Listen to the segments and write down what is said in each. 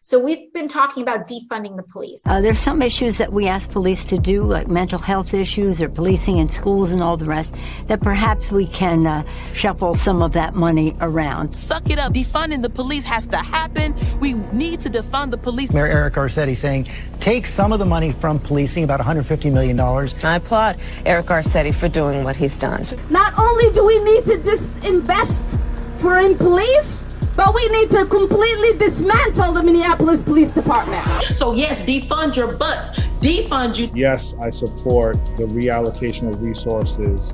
So we've been talking about defunding the police. There's some issues that we ask police to do, like mental health issues or policing in schools and all the rest, that perhaps we can shuffle some of that money around. Suck it up. Defunding the police has to happen. We need to defund the police. Mayor Eric Garcetti saying, take some of the money from policing, about $150 million. I applaud Eric Garcetti for doing what he's done. Not only do we need to disinvest in police, but we need to completely dismantle the Minneapolis Police Department. So yes, defund your butts. Defund you. Yes, I support the reallocation of resources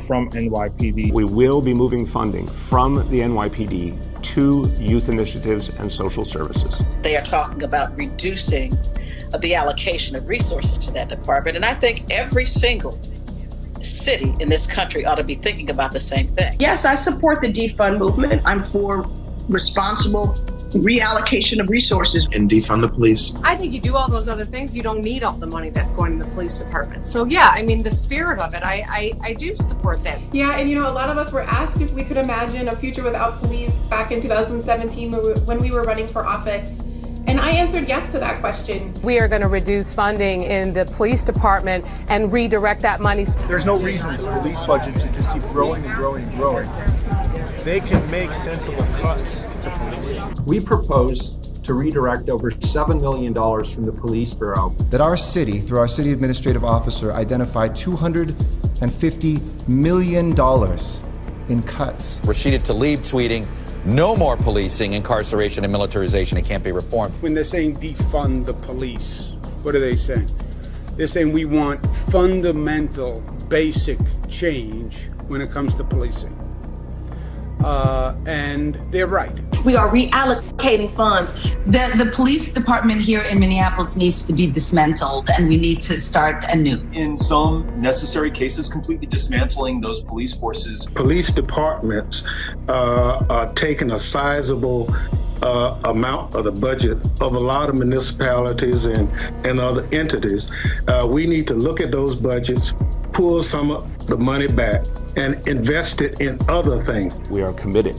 from NYPD. We will be moving funding from the NYPD to youth initiatives and social services. They are talking about reducing the allocation of resources to that department. And I think every single city in this country ought to be thinking about the same thing. Yes, I support the defund movement. I'm for responsible reallocation of resources. And defund the police. I think you do all those other things, you don't need all the money that's going to the police department. So yeah, I mean, the spirit of it, I do support that. Yeah, and a lot of us were asked if we could imagine a future without police back in 2017 when we were running for office. And I answered yes to that question. We are going to reduce funding in the police department and redirect that money. There's no reason the police budget should just keep growing and growing and growing. They can make sensible cuts to policing. We propose to redirect over $7 million from the police bureau. That our city, through our city administrative officer, identified $250 million in cuts. Rashida Tlaib tweeting, no more policing, incarceration, and militarization. It can't be reformed. When they're saying defund the police, what are they saying? They're saying we want fundamental, basic change when it comes to policing. And they're right. We are reallocating funds. The police department here in Minneapolis needs to be dismantled, and we need to start anew. In some necessary cases, completely dismantling those police forces. Police departments are taking a sizable amount of the budget of a lot of municipalities and other entities. We need to look at those budgets, pull some of the money back, and invest it in other things. We are committed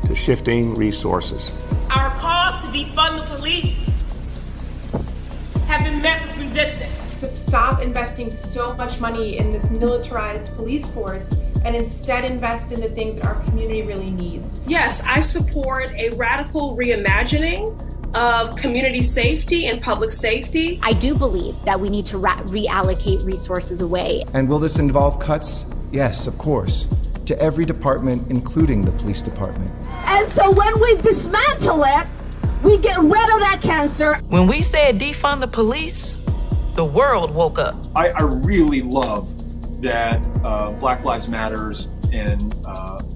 to shifting resources. Our calls to defund the police have been met with resistance. To stop investing so much money in this militarized police force and instead invest in the things that our community really needs. Yes, I support a radical reimagining of community safety and public safety. I do believe that we need to reallocate resources away. And will this involve cuts? Yes, of course, to every department, including the police department. And so when we dismantle it, we get rid of that cancer. When we said defund the police, the world woke up. I really love that Black Lives Matters and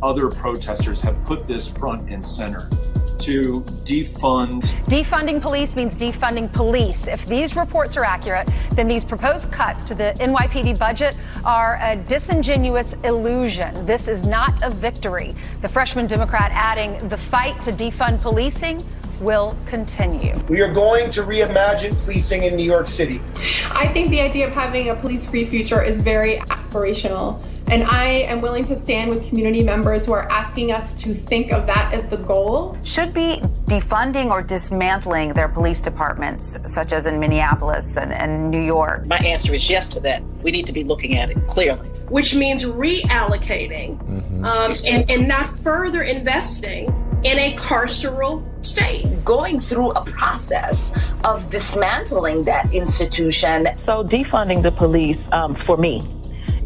other protesters have put this front and center to defund. Defunding police means defunding police. If these reports are accurate, then these proposed cuts to the NYPD budget are a disingenuous illusion. This is not a victory. The freshman Democrat adding, the fight to defund policing will continue. We are going to reimagine policing in New York City. I think the idea of having a police-free future is very aspirational. And I am willing to stand with community members who are asking us to think of that as the goal. Should be defunding or dismantling their police departments, such as in Minneapolis and New York. My answer is yes to that. We need to be looking at it clearly. Which means reallocating and not further investing in a carceral state. Going through a process of dismantling that institution. So defunding the police, for me,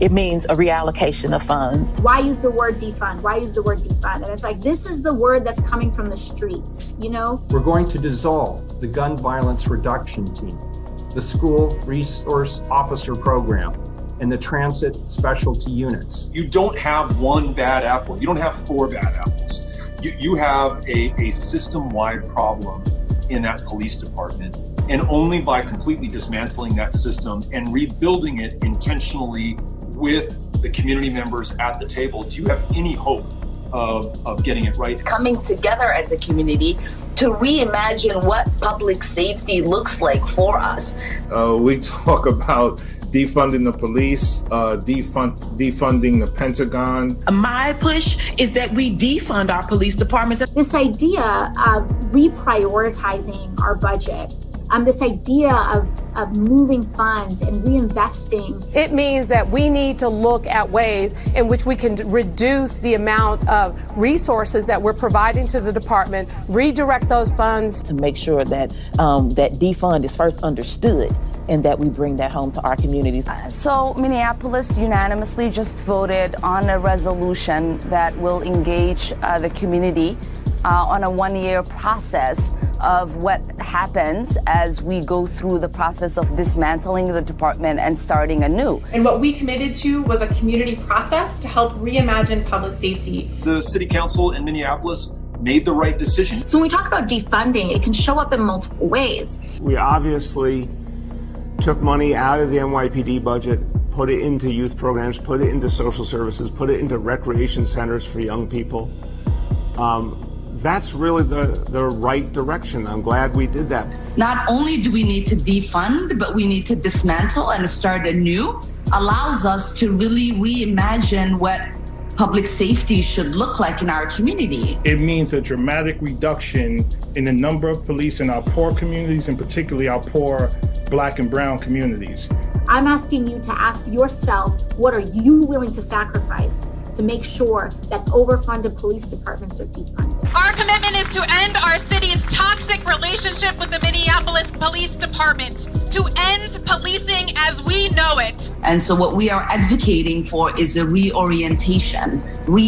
it means a reallocation of funds. Why use the word defund? Why use the word defund? And it's like, this is the word that's coming from the streets, We're going to dissolve the gun violence reduction team, the school resource officer program, and the transit specialty units. You don't have one bad apple. You don't have four bad apples. You have a system-wide problem in that police department. And only by completely dismantling that system and rebuilding it intentionally with the community members at the table, do you have any hope of getting it right? Coming together as a community to reimagine what public safety looks like for us. We talk about defunding the police, defunding the Pentagon. My push is that we defund our police departments. This idea of reprioritizing our budget, this idea of moving funds and reinvesting. It means that we need to look at ways in which we can reduce the amount of resources that we're providing to the department, redirect those funds. To make sure that that defund is first understood and that we bring that home to our communities. So Minneapolis unanimously just voted on a resolution that will engage the community on a one-year process of what happens as we go through the process of dismantling the department and starting anew. And what we committed to was a community process to help reimagine public safety. The city council in Minneapolis made the right decision. So when we talk about defunding, it can show up in multiple ways. We obviously took money out of the NYPD budget, put it into youth programs, put it into social services, put it into recreation centers for young people. That's really the right direction. I'm glad we did that. Not only do we need to defund, but we need to dismantle and start anew. Allows us to really reimagine what public safety should look like in our community. It means a dramatic reduction in the number of police in our poor communities, and particularly our poor Black and brown communities. I'm asking you to ask yourself, what are you willing to sacrifice to make sure that overfunded police departments are defunded? Our commitment is to end our city's toxic relationship with the Minneapolis Police Department, to end policing as we know it. And so what we are advocating for is a reorientation,